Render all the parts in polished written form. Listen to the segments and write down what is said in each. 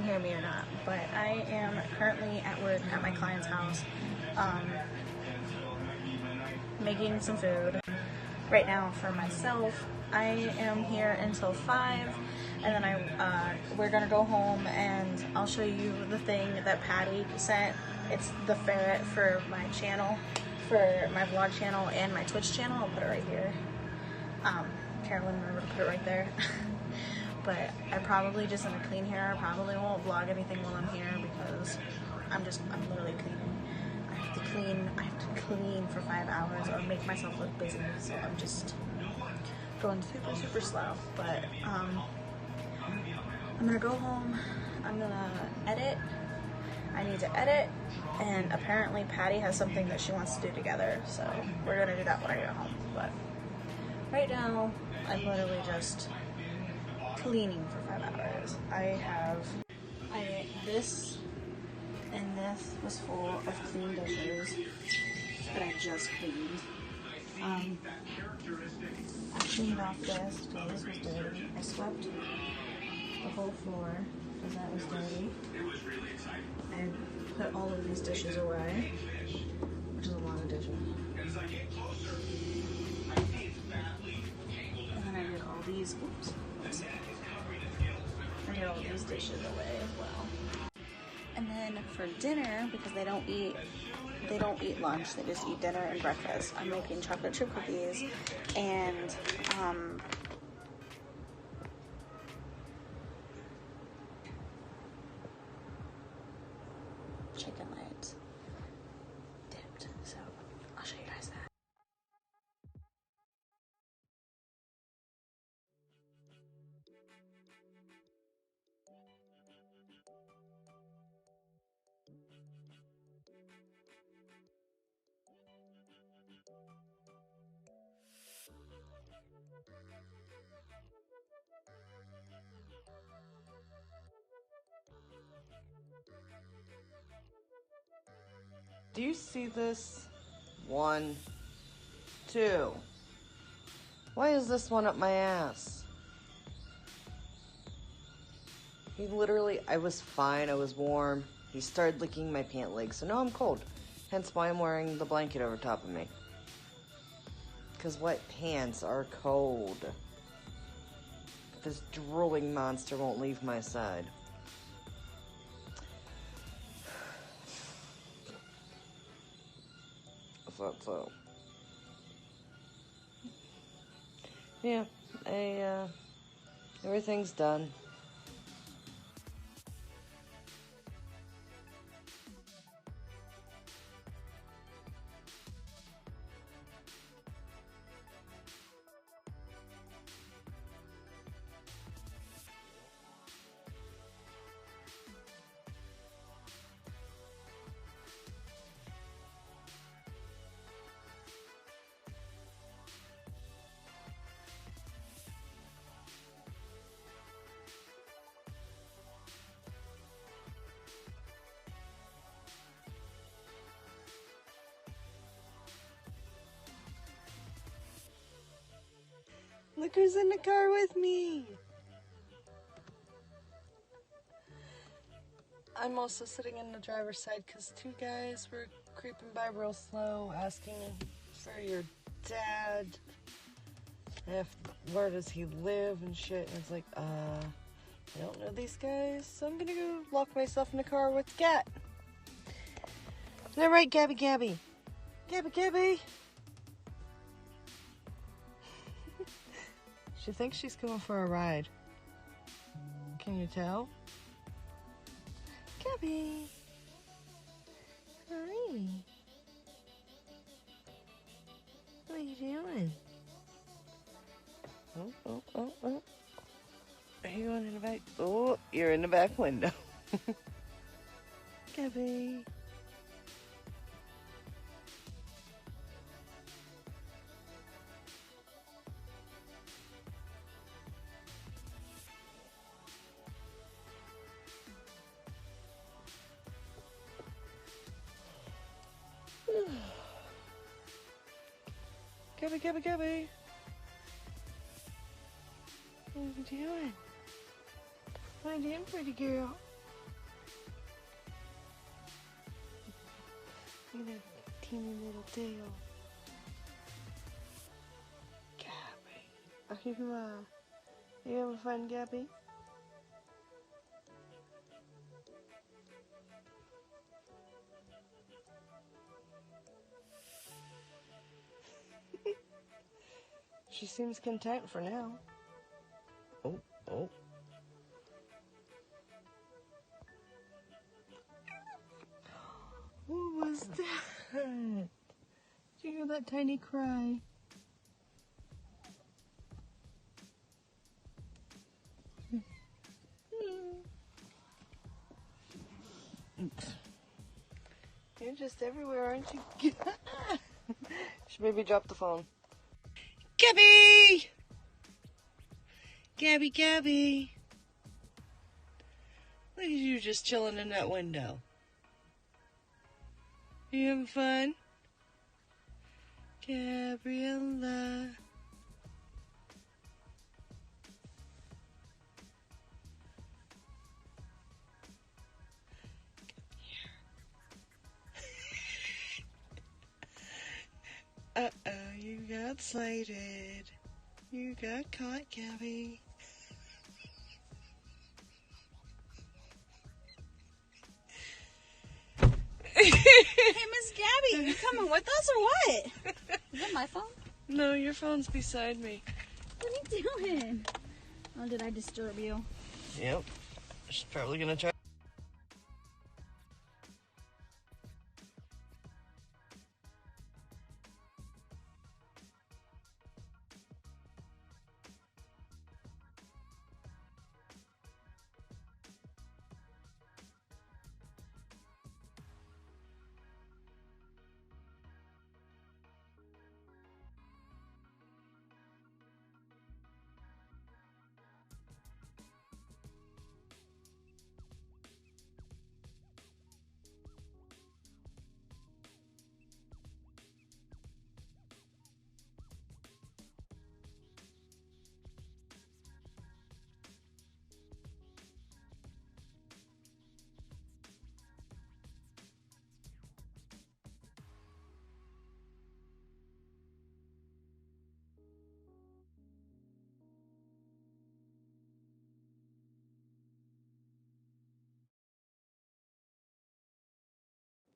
hear me or not, but I am currently at work at my client's house, making some food right now for myself. I am here until 5, and then we're gonna go home and I'll show you the thing that Patty sent. It's the ferret for my channel, for my vlog channel and my Twitch channel. I'll put it right here. Carolyn, remember to put it right there. But I probably just gonna clean here. I probably won't vlog anything while I'm here because I'm literally cleaning. I have to clean for 5 hours or make myself look busy. So I'm just going super slow. But I'm gonna go home. I'm gonna edit. I need to edit, and apparently Patty has something that she wants to do together. So we're gonna do that when I get home. But right now, I'm literally just cleaning for 5 hours. This and this was full of clean dishes that I just cleaned. I cleaned off this because this was dirty. I swept the whole floor because that was dirty. I put all of these dishes away, which is a lot of dishes. And then I did all these, I did all these dishes away as well. And then for dinner, because they don't eat lunch, they just eat dinner and breakfast, I'm making chocolate chip cookies and chicken legs dipped. So I'll show you guys that. Do you see this? 1, 2. Why is this one up my ass? He literally, I was fine, I was warm. He started licking my pant leg, so now I'm cold. Hence why I'm wearing the blanket over top of me. Because wet pants are cold. This drooling monster won't leave my side. So yeah, everything's done. Look who's in the car with me. I'm also sitting in the driver's side because 2 guys were creeping by real slow asking for your dad. Where does he live and shit. And it's like, I don't know these guys, so I'm gonna go lock myself in the car with the cat. Isn't that right, Gabby? Gabby? She thinks she's coming for a ride. Can you tell? Gabby. Hi. What are you doing? Oh. Are you going in the back? Oh, you're in the back window. Gabby. Gabby. What are you doing? What are you doing, pretty girl? tail. Gabby. You having fun, Gabby? She seems content for now. Oh, oh. What was that? Did you hear that tiny cry? You're just everywhere, aren't you? Should maybe drop the phone. Gabby! Gabby, Gabby. Look at you just chilling in that window. You having fun? Gabriella. Uh-oh, you got sighted. You got caught, Gabby. Hey, Miss Gabby, you coming with us or what? Is that my phone? No, your phone's beside me. What are you doing? Oh, did I disturb you? Yep. She's probably gonna try.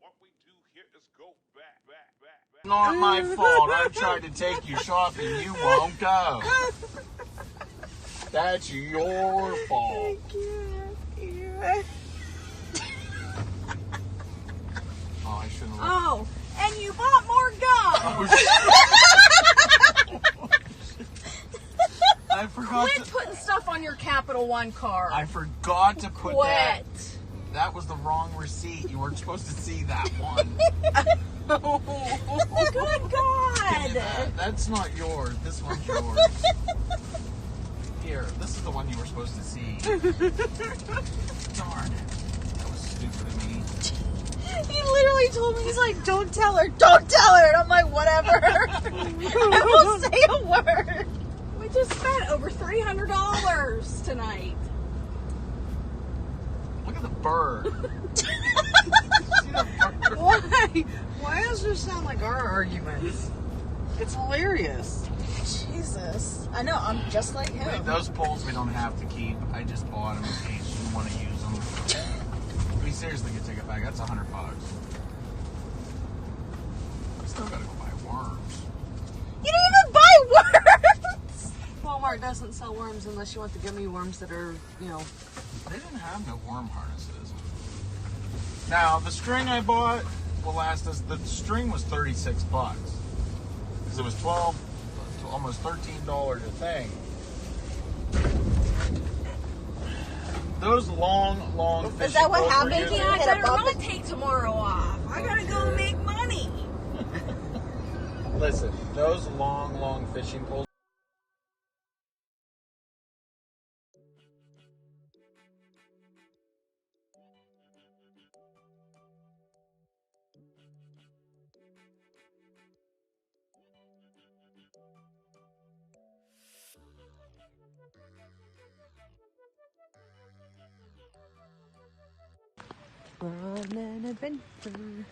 What we do here is go back. Not my fault. I tried to take you shopping. You won't go. That's your fault. Oh, I shouldn't have. Oh, and you bought more gum. I forgot Quit putting stuff on your Capital One card. I forgot to put Quit. that. That was the wrong receipt. You weren't supposed to see that one. Good God. That's not yours. This one's yours. Here, this is the one you were supposed to see. Darn it. That was stupid of me. He literally told me, he's like, don't tell her. And I'm like, whatever. I won't say a word. We just spent over $300 tonight. Look at the bird. See the bird? Why does this sound like our arguments? It's hilarious. Jesus. I know, I'm just like him. Wait, those poles we don't have to keep. I just bought them in case you want to use them. We seriously could take it back. That's $100. I still gotta go buy worms. You didn't even buy worms! Walmart doesn't sell worms unless you want the gummy worms that are, They didn't have no worm harnesses. Now, the string I bought will last us. The string was $36 because it was almost $13 a thing. Those long fishing Is that what poles were happened? used- Yeah, I better not take tomorrow off. I gotta go make money. Listen, those long fishing poles. on an adventure.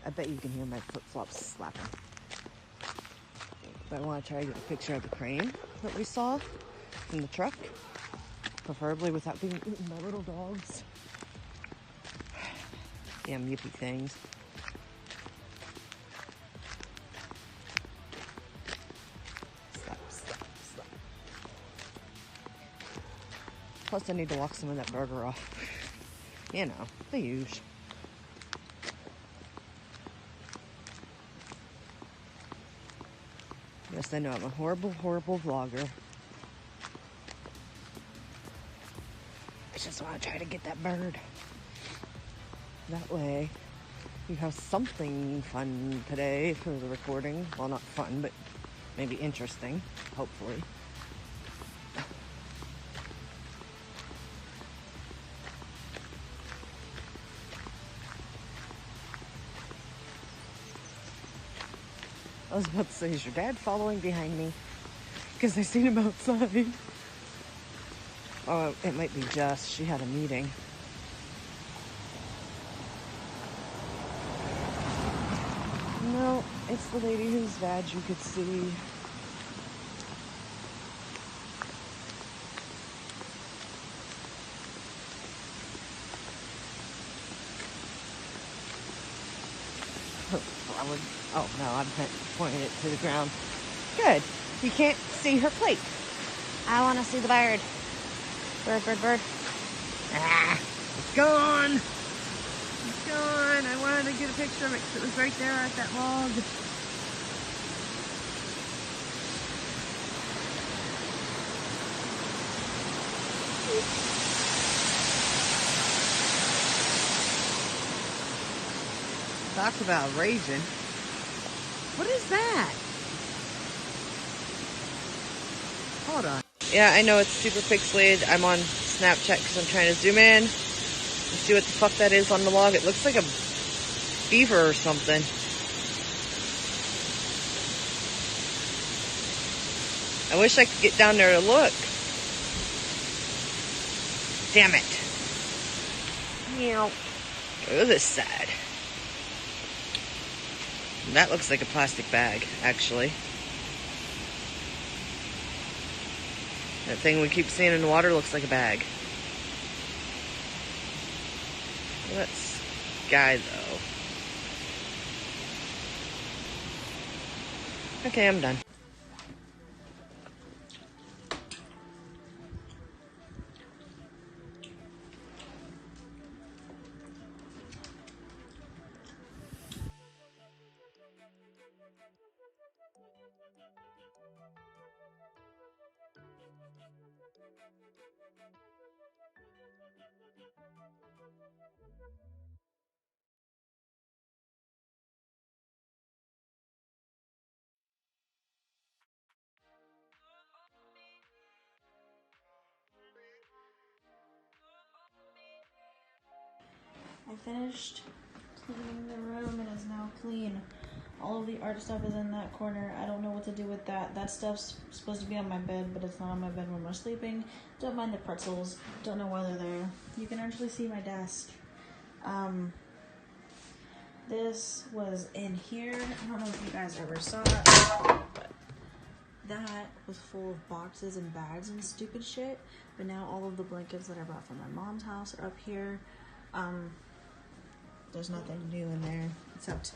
I bet you can hear my flip-flops slapping. But I want to try to get a picture of the crane that we saw in the truck. Preferably without being eaten by little dogs. Damn yippy things. Slap, slap, slap. Plus I need to walk some of that burger off. You know, the usual. Yes, I know I'm a horrible, horrible vlogger. I just want to try to get that bird. That way, you have something fun today for the recording. Well, not fun, but maybe interesting, hopefully. I was about to say, is your dad following behind me? Because I seen him outside. Oh, it might be Jess. She had a meeting. No, it's the lady whose vag you could see. Oh no, I'm pointing it to the ground. Good. You can't see her plate. I want to see the bird. Bird, bird, bird. Ah, it's gone. It's gone. I wanted to get a picture of it because it was right there at that log. Talk about raging. What is that? Hold on. Yeah, I know it's super pixelated. I'm on Snapchat because I'm trying to zoom in and see what the fuck that is on the log. It looks like a beaver or something. I wish I could get down there to look. Damn it. Meow. Oh, this is sad. That looks like a plastic bag, actually. That thing we keep seeing in the water looks like a bag. Well, that's Guy, though. Okay, I'm done. I finished cleaning the room and it's now clean. All of the art stuff is in that corner. I don't know what to do with that. That stuff's supposed to be on my bed, but it's not on my bed when we're sleeping. Don't mind the pretzels. Don't know why they're there. You can actually see my desk. This was in here. I don't know if you guys ever saw it, but that was full of boxes and bags and stupid shit. But now all of the blankets that I brought from my mom's house are up here. There's nothing new in there, except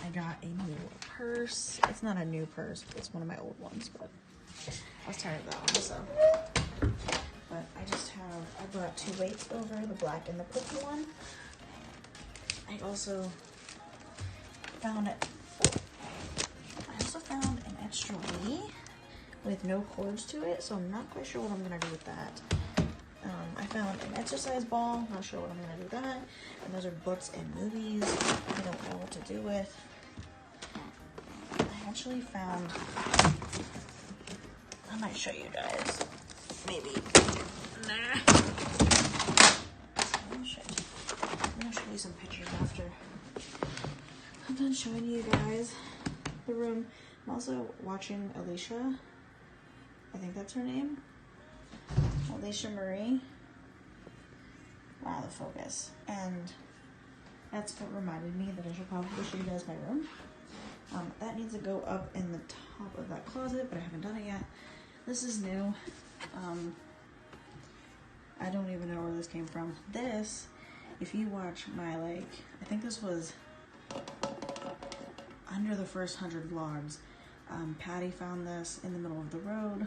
I got a new purse. It's not a new purse, but it's one of my old ones, but I was tired of that one, so. But I brought two weights over, the black and the purple one. I also found an extra Wii with no cords to it, so I'm not quite sure what I'm gonna do with that. I found an exercise ball, not sure what I'm gonna do with that. And those are books and movies I don't know what to do with. I actually found, I might show you guys, maybe. Nah. Oh shit. I'm gonna show you some pictures after I'm done showing you guys the room. I'm also watching Alicia. I think that's her name. Alicia Marie. Wow, the focus. And That's what reminded me that I should probably show you guys my room. That needs to go up in the top of that closet, but I haven't done it yet. This is new. I don't even know where this came from. This, if you watch my, like, I think this was under the first 100 vlogs. Patty found this in the middle of the road,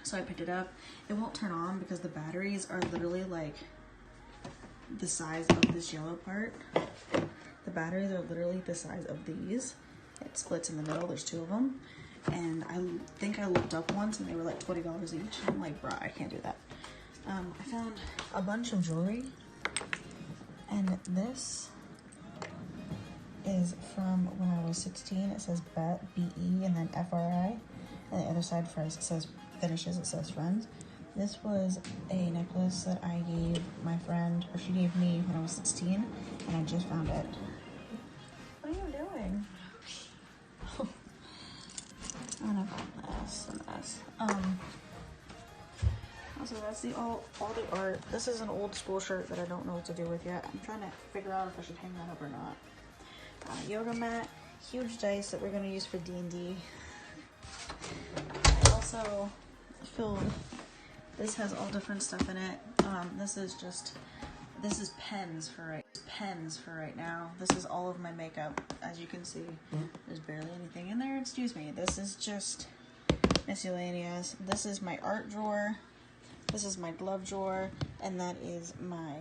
so I picked it up. It won't turn on because the batteries are literally like the size of this yellow part. The batteries are literally the size of these. It splits in the middle, there's 2 of them. And I think I looked up once and they were like $20 each. I'm like, bruh, I can't do that. I found a bunch of jewelry, and this is from when I was 16. It says BET, B-E, and then F-R-I. And the other side first, it says finishes, it says friends. This was a necklace that I gave my friend, or she gave me when I was 16, and I just found it. What are you doing? I'm gonna mess. Also, that's all the art. This is an old school shirt that I don't know what to do with yet. I'm trying to figure out if I should hang that up or not. Yoga mat, huge dice that we're gonna use for D&D. I also filled, this has all different stuff in it. This is pens for right now. This is all of my makeup. As you can see, there's barely anything in there. Excuse me. This is just miscellaneous. This is my art drawer. This is my glove drawer, and that is my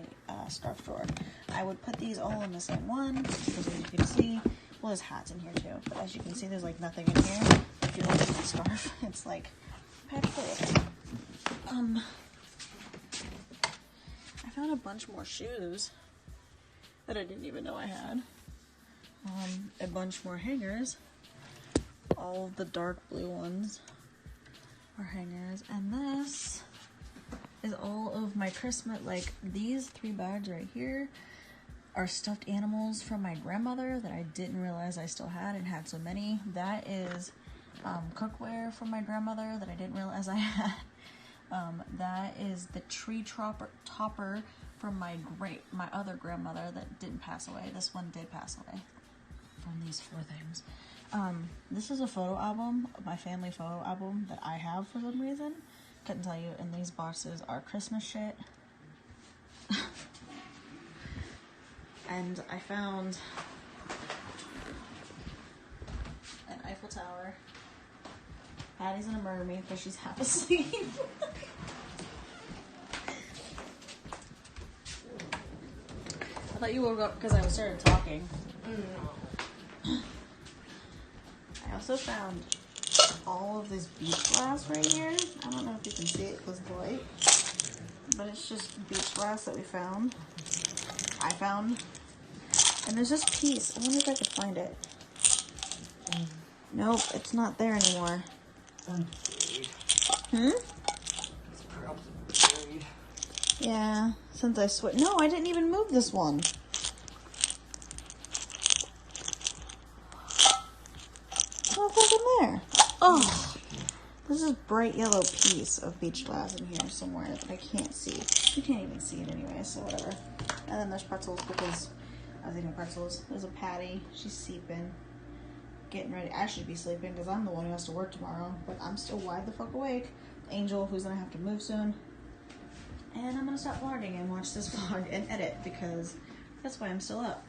scarf drawer. I would put these all in the same one, because as you can see, well, there's hats in here too, but as you can see, there's like nothing in here. If you look at the scarf, it's like packed full. I found a bunch more shoes that I didn't even know I had. A bunch more hangers. All of the dark blue ones are hangers, and this is all of my Christmas, like these 3 bags right here are stuffed animals from my grandmother that I didn't realize I still had and had so many. That is cookware from my grandmother that I didn't realize I had. That is the tree topper from my other grandmother that didn't pass away. This one did pass away from these 4 things. This is a photo album, my family photo album that I have for some reason. Couldn't tell you. And these boxes are Christmas shit. And I found an Eiffel Tower. Patty's in a mermaid because she's half asleep. I thought you woke up because I started talking. I also found all of this beach glass right here. I don't know if you can see it because of the light, but it's just beach glass that I found. And there's this piece. I wonder if I could find it. Nope, it's not there anymore. It's probably buried. Yeah, since I switched. No, I didn't even move this one. What's in there? Oh, there's this bright yellow piece of beach glass in here somewhere that I can't see. You can't even see it anyway, so whatever. And then there's pretzels because I was eating pretzels. There's a Patty. She's sleeping. Getting ready. I should be sleeping because I'm the one who has to work tomorrow, but I'm still wide the fuck awake. Angel, who's gonna have to move soon. And I'm gonna stop vlogging and watch this vlog and edit because that's why I'm still up.